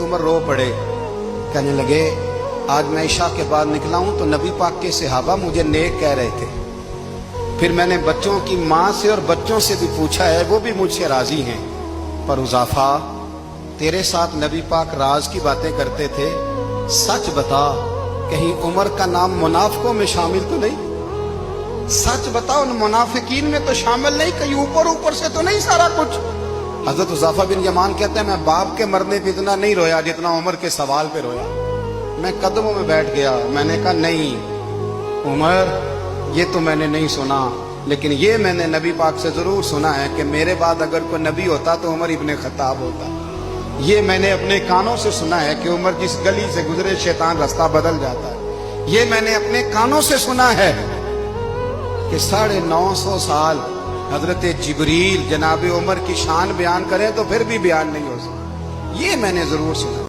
हजरत उमर रो पड़े, कहने लगे आज मैं ईशा के बाद निकला हूं तो नबी पाक के सहाबा मुझे नेक कह रहे थे, फिर मैंने बच्चों की माँ से और बच्चों से भी पूछा है, वो भी मुझसे राजी हैं, पर उजाफा तेरे साथ नबी पाक राज की बातें करते थे, सच बता कहीं उमर का नाम मुनाफिकों में शामिल तो नहीं? सच बताओ, उन मुनाफिकीन में तो शामिल नहीं, कहीं ऊपर ऊपर से तो नहीं सारा कुछ? हजरत उजाफा बिन यमान कहते हैं मैं बाप के मरने पे इतना नहीं रोया जितना उमर के सवाल पे रोया। मैं कदमों में बैठ गया, मैंने कहा नहीं उमर, ये तो मैंने नहीं सुना, लेकिन ये मैंने नबी पाक से जरूर सुना है कि मेरे बाद अगर कोई नबी होता तो उमर इब्ने खत्ताब होता। ये मैंने अपने कानों से सुना है कि उमर जिस गली से गुजरे शैतान रास्ता बदल जाता है। ये मैंने अपने कानों से सुना है कि 950 साल हजरत जिब्रील जनाब उमर की शान बयान करें तो फिर भी बयान नहीं हो सकता। ये मैंने जरूर सुना।